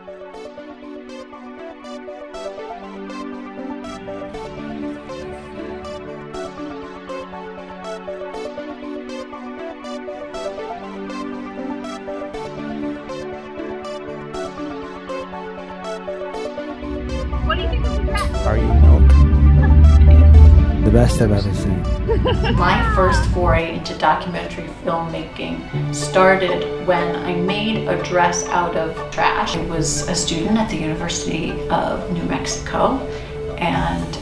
What do you think of the dress? Are you milk? The best I've ever seen. My first foray into documentary filmmaking started when I made a dress out of trash. I was a student at the University of New Mexico, and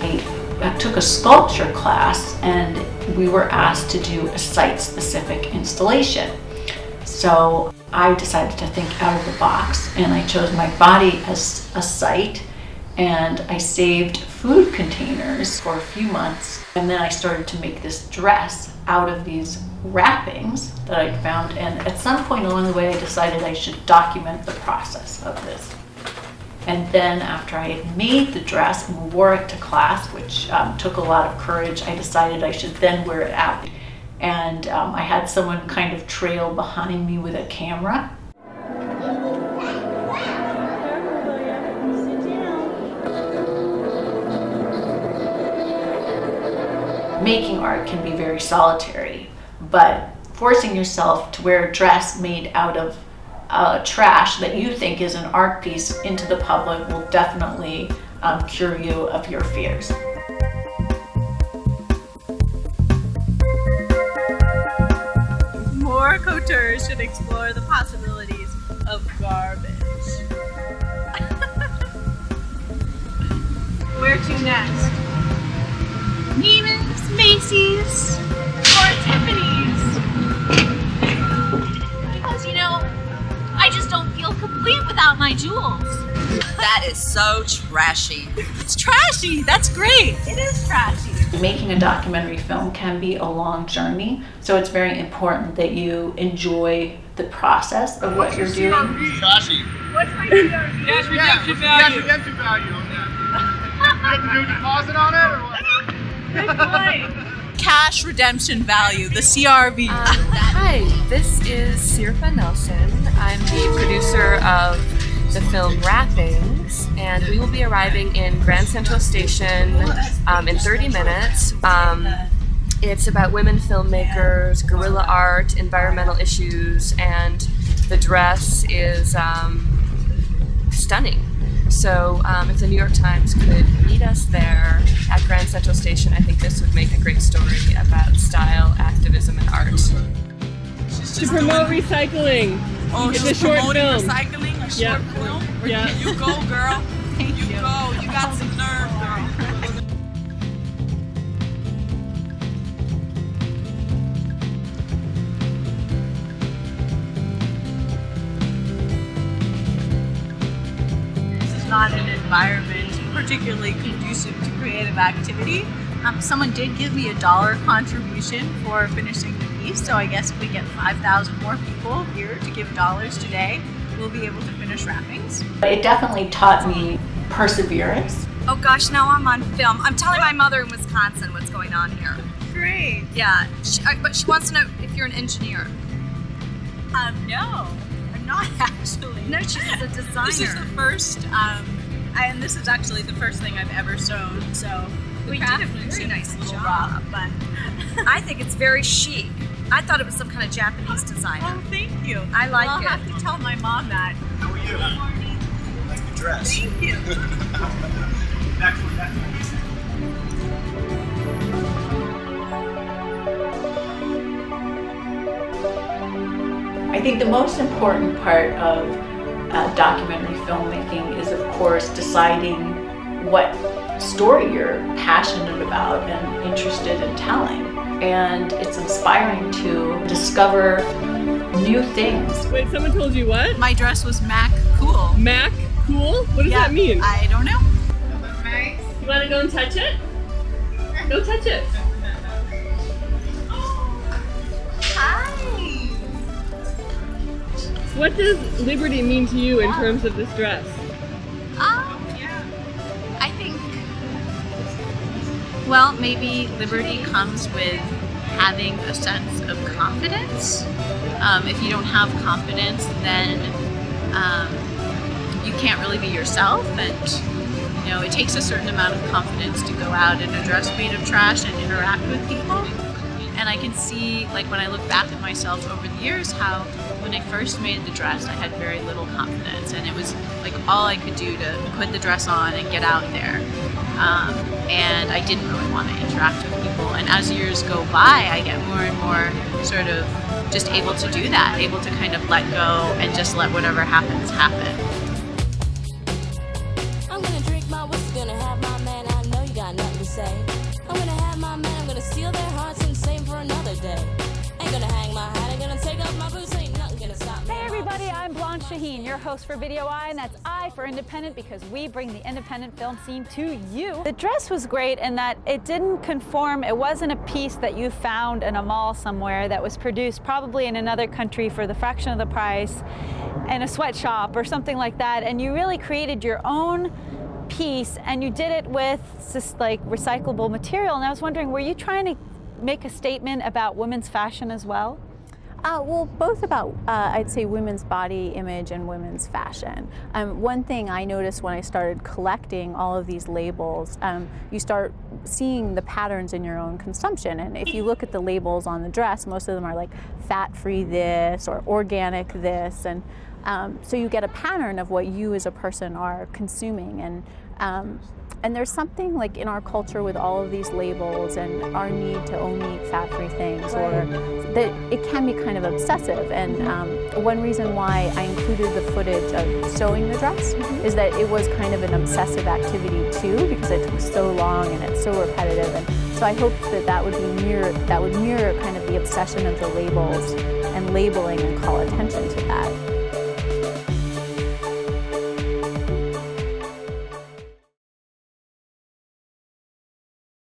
I took a sculpture class, and we were asked to do a site-specific installation. So I decided to think out of the box, and I chose my body as a site, and I saved food containers for a few months, and then I started to make this dress out of these wrappings that I found, and at some point along the way I decided I should document the process of this. And then after I had made the dress and wore it to class, which took a lot of courage, I decided I should then wear it out. And I had someone kind of trail behind me with a camera. Making art can be very solitary, but forcing yourself to wear a dress made out of trash that you think is an art piece into the public will definitely cure you of your fears. More couteurs should explore the possibilities of garbage. Where to next? Neiman's, Macy's, or Tiffany's? Because, you know, I just don't feel complete without my jewels. That is so trashy. It's trashy. That's great. It is trashy. Making a documentary film can be a long journey, so it's very important that you enjoy the process of what you're doing. Trashy. What's my CRV? Cash redemption value. Cash redemption value on that. You have to do a deposit on it or what? Good point. Cash redemption value, the CRV. Hi, this is Sirpa Nelson. I'm the producer of the film Wrappings, and we will be arriving in Grand Central Station in 30 minutes. It's about women filmmakers, guerrilla art, environmental issues, and the dress is stunning. So if the New York Times could meet us there at Grand Central Station, I think this would make a great story about style, activism, and art. To promote recycling. Oh, it's she's a short promoting film. recycling, a short film? Yeah. You go, girl. You go. You got some nerve, girl. This is not an environment particularly conducive to creative activity. Someone did give me $1 contribution for finishing the piece, so I guess if we get 5,000 more people here to give dollars today, we'll be able to finish Wrappings. It definitely taught me perseverance. Oh gosh, now I'm on film. I'm telling my mother in Wisconsin what's going on here. Great. Yeah, but she wants to know if you're an engineer. No, I'm not actually. No, she's a designer. This is the first, and this is actually the first thing I've ever sewn, so We did a very nice little job. rough, but I think it's very chic. I thought it was some kind of Japanese designer. oh, thank you. I like I'll it. have to tell my mom that. How are you? Good morning. That's the dress. Thank you. Next one, next one. I think the most important part of documentary filmmaking is, of course, deciding what story you're passionate about and interested in telling. And it's inspiring to discover new things. Wait, someone told you what? My dress was Mac Cool. Mac cool? What does that mean? I don't know. You want to go and touch it? Go touch it. Hi. What does liberty mean to you in terms of this dress? I think, well, maybe liberty comes with having a sense of confidence. If you don't have confidence, then you can't really be yourself, and you know, it takes a certain amount of confidence to go out in a dress made of trash and interact with people. And I can see, like, when I look back at myself over the years, how when I first made the dress, I had very little confidence, and it was like all I could do to put the dress on and get out there. And I didn't really want to interact with people. And as years go by, I get more and more sort of just able to do that, able to kind of let go and just let whatever happens happen. I'm gonna drink my whiskey, gonna have my man, I know you got nothing to say. I'm gonna have my man, I'm gonna steal their hearts and save for another day. Ain't gonna hang my hat, ain't gonna take off my boots, ain't nothing gonna stop me. Hey everybody, I'm Blanche Shaheen, your host for Video Eye, and that's I for Independent, because we bring the independent film scene to you. The dress was great in that it didn't conform, it wasn't a piece that you found in a mall somewhere that was produced probably in another country for the fraction of the price in a sweatshop or something like that, and you really created your own piece, and you did it with just like recyclable material. And I was wondering, were you trying to make a statement about women's fashion as well? Well, both about, I'd say, women's body image and women's fashion. One thing I noticed when I started collecting all of these labels, you start seeing the patterns in your own consumption. And if you look at the labels on the dress, most of them are like fat-free this or organic this. And so you get a pattern of what you as a person are consuming. And there's something like in our culture with all of these labels and our need to only eat fat-free things, or that it can be kind of obsessive. And one reason why I included the footage of sewing the dress is that it was kind of an obsessive activity too, because it took so long and it's so repetitive. And so I hoped that that would mirror kind of the obsession of the labels and labeling and call attention to that.